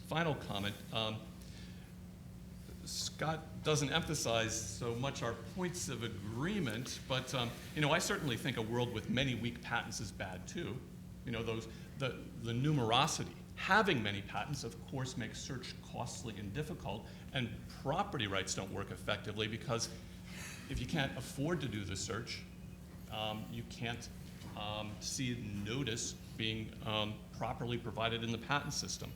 Final comment. Scott doesn't emphasize so much our points of agreement, but I certainly think a world with many weak patents is bad too. The numerosity. Having many patents, of course, makes search costly and difficult, and property rights don't work effectively because if you can't afford to do the search, you can't see notice being properly provided in the patent system.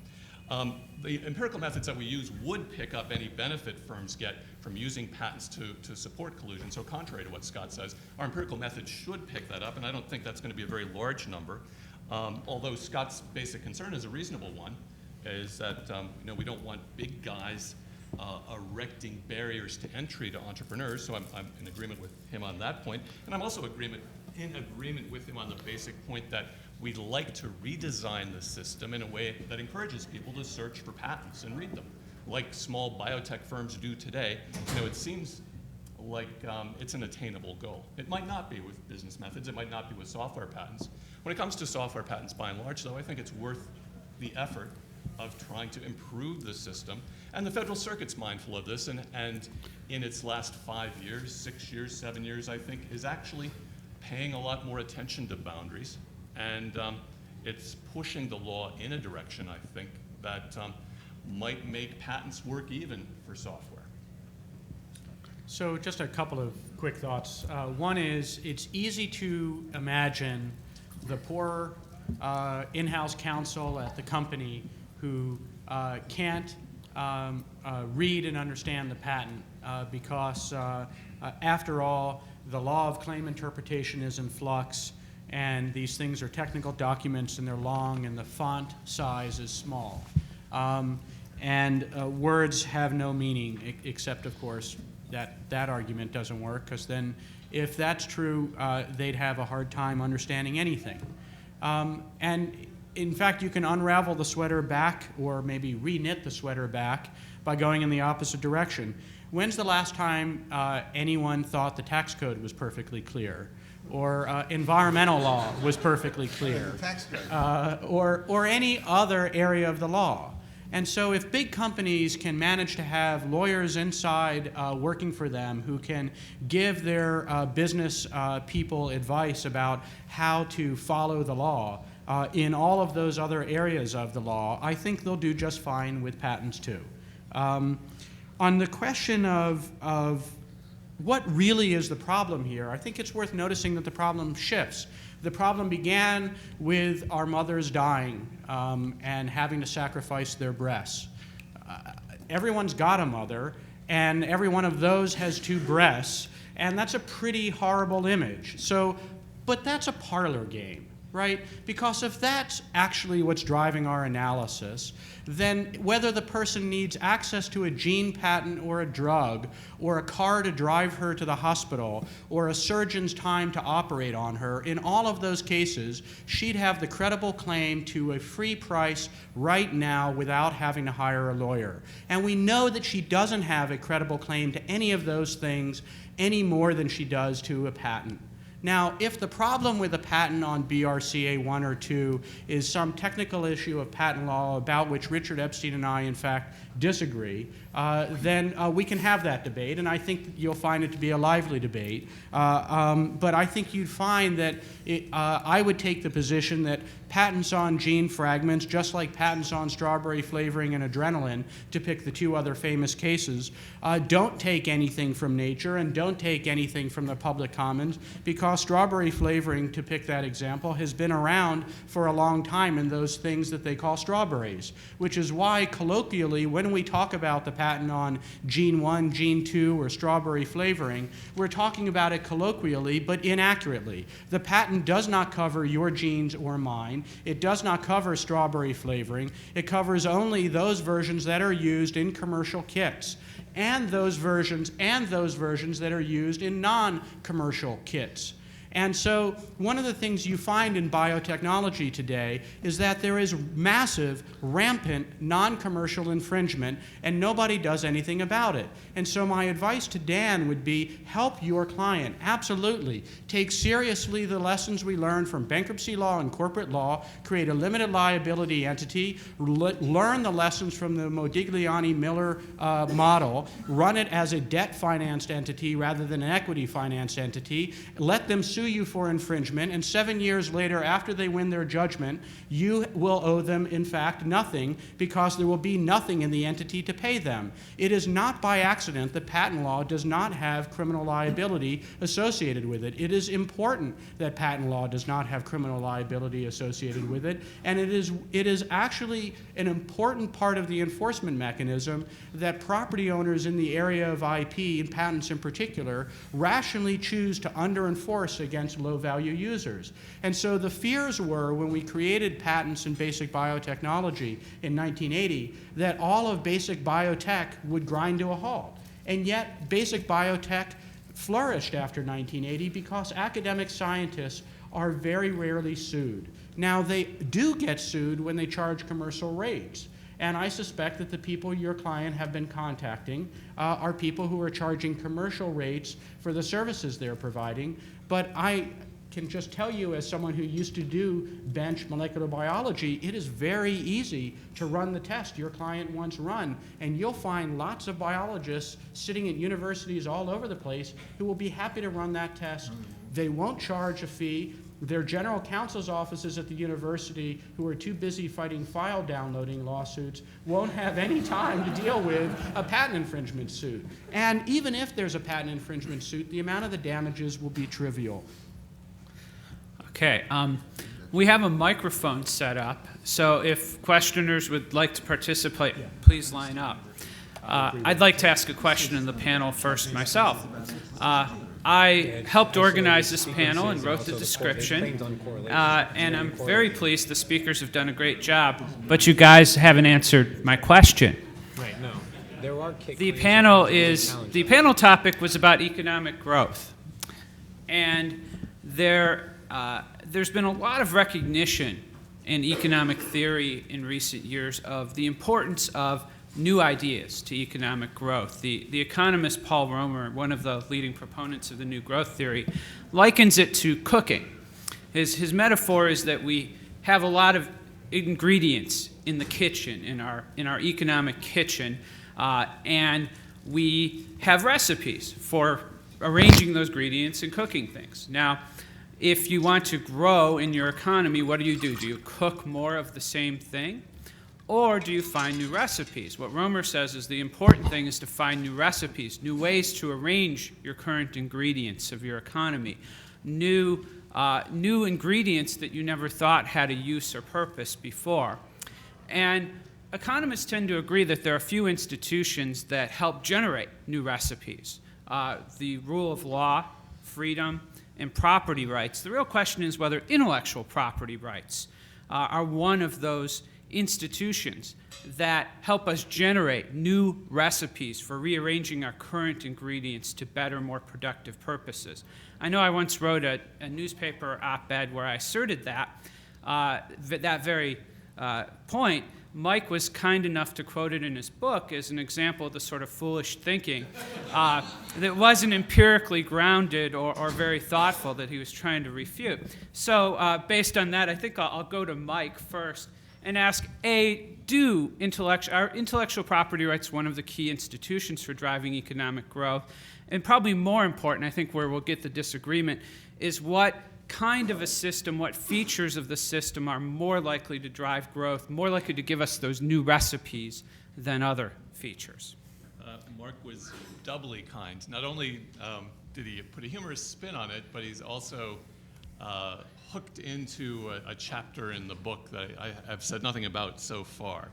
The empirical methods that we use would pick up any benefit firms get from using patents to support collusion. So contrary to what Scott says, our empirical methods should pick that up, and I don't think that's going to be a very large number. Although Scott's basic concern is a reasonable one, is that we don't want big guys erecting barriers to entry to entrepreneurs. So I'm in agreement with him on that point, and I'm also in agreement with him on the basic point that we'd like to redesign the system in a way that encourages people to search for patents and read them, like small biotech firms do today. It seems like it's an attainable goal. It might not be with business methods. It might not be with software patents. When it comes to software patents, by and large, though, I think it's worth the effort of trying to improve the system. And the Federal Circuit's mindful of this, and in its last 5 years, 6 years, 7 years, I think, is actually paying a lot more attention to boundaries. And it's pushing the law in a direction, I think, that might make patents work even for software. So just a couple of quick thoughts. One is, it's easy to imagine the poor in-house counsel at the company who can't read and understand the patent because, after all, the law of claim interpretation is in flux, and these things are technical documents, and they're long, and the font size is small. And words have no meaning, except, of course, that argument doesn't work, because then if that's true, they'd have a hard time understanding anything. And in fact, you can unravel the sweater back, or maybe re-knit the sweater back, by going in the opposite direction. When's the last time anyone thought the tax code was perfectly clear, or environmental law was perfectly clear, or any other area of the law? And so if big companies can manage to have lawyers inside working for them who can give their business people advice about how to follow the law in all of those other areas of the law, I think they'll do just fine with patents too. On the question of what really is the problem here, I think it's worth noticing that the problem shifts. The problem began with our mothers dying and having to sacrifice their breasts. Everyone's got a mother, and every one of those has 2 breasts, and that's a pretty horrible image. But that's a parlor game, right? Because if that's actually what's driving our analysis, then whether the person needs access to a gene patent or a drug, or a car to drive her to the hospital, or a surgeon's time to operate on her, in all of those cases, she'd have the credible claim to a free price right now without having to hire a lawyer. And we know that she doesn't have a credible claim to any of those things any more than she does to a patent. Now, if the problem with a patent on BRCA 1 or 2 is some technical issue of patent law about which Richard Epstein and I, in fact, disagree, then we can have that debate, and I think you'll find it to be a lively debate. But I think you'd find that I would take the position that patents on gene fragments, just like patents on strawberry flavoring and adrenaline, to pick the 2 other famous cases, don't take anything from nature and don't take anything from the public commons, because strawberry flavoring, to pick that example, has been around for a long time in those things that they call strawberries, which is why colloquially, when we talk about the patent on gene 1, gene 2, or strawberry flavoring, we're talking about it colloquially but inaccurately. The patent does not cover your genes or mine. It does not cover strawberry flavoring. It covers only those versions that are used in commercial kits, and those versions that are used in non-commercial kits. And so one of the things you find in biotechnology today is that there is massive, rampant, non-commercial infringement, and nobody does anything about it. And so my advice to Dan would be, help your client, absolutely. Take seriously the lessons we learned from bankruptcy law and corporate law, create a limited liability entity, learn the lessons from the Modigliani-Miller model, run it as a debt-financed entity rather than an equity-financed entity, let them sue you for infringement, and 7 years later, after they win their judgment, you will owe them, in fact, nothing, because there will be nothing in the entity to pay them. It is not by accident that patent law does not have criminal liability associated with it. It is important that patent law does not have criminal liability associated with it, and it is actually an important part of the enforcement mechanism that property owners in the area of IP, and patents in particular, rationally choose to under-enforce against low-value users. And so the fears were, when we created patents in basic biotechnology in 1980, that all of basic biotech would grind to a halt. And yet, basic biotech flourished after 1980 because academic scientists are very rarely sued. Now, they do get sued when they charge commercial rates. And I suspect that the people your client have been contacting are people who are charging commercial rates for the services they're providing. But I can just tell you, as someone who used to do bench molecular biology, it is very easy to run the test your client wants run. And you'll find lots of biologists sitting at universities all over the place who will be happy to run that test. They won't charge a fee. Their general counsel's offices at the university, who are too busy fighting file downloading lawsuits, won't have any time to deal with a patent infringement suit. And even if there's a patent infringement suit, the amount of the damages will be trivial. Okay, we have a microphone set up, so if questioners would like to participate, please line up. I'd like to ask a question in the panel first myself. I helped organize this panel and wrote the description, and I'm very pleased the speakers have done a great job, but you guys haven't answered my question. Right, no. There are The panel topic was about economic growth, and there's been a lot of recognition in economic theory in recent years of the importance of new ideas to economic growth. The economist Paul Romer, one of the leading proponents of the new growth theory, likens it to cooking. His metaphor is that we have a lot of ingredients in the kitchen, in our economic kitchen, and we have recipes for arranging those ingredients and cooking things. Now, if you want to grow in your economy, what do? Do you cook more of the same thing? Or do you find new recipes? What Romer says is the important thing is to find new recipes, new ways to arrange your current ingredients of your economy, new ingredients that you never thought had a use or purpose before. And economists tend to agree that there are a few institutions that help generate new recipes. The rule of law, freedom, and property rights. The real question is whether intellectual property rights are one of those institutions that help us generate new recipes for rearranging our current ingredients to better, more productive purposes. I know I once wrote a newspaper op-ed where I asserted that very point. Mike was kind enough to quote it in his book as an example of the sort of foolish thinking that wasn't empirically grounded or very thoughtful that he was trying to refute. So based on that, I think I'll go to Mike first and ask, are intellectual property rights one of the key institutions for driving economic growth? And probably more important, I think where we'll get the disagreement, is what kind of a system, what features of the system are more likely to drive growth, more likely to give us those new recipes than other features? Mark was doubly kind. Not only did he put a humorous spin on it, but he's also hooked into a chapter in the book that I have said nothing about so far.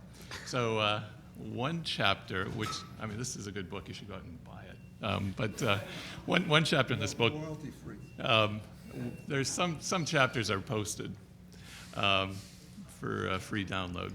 So one chapter, which, I mean, this is a good book. You should go out and buy it. But one chapter in this book, there's some chapters are posted for free download.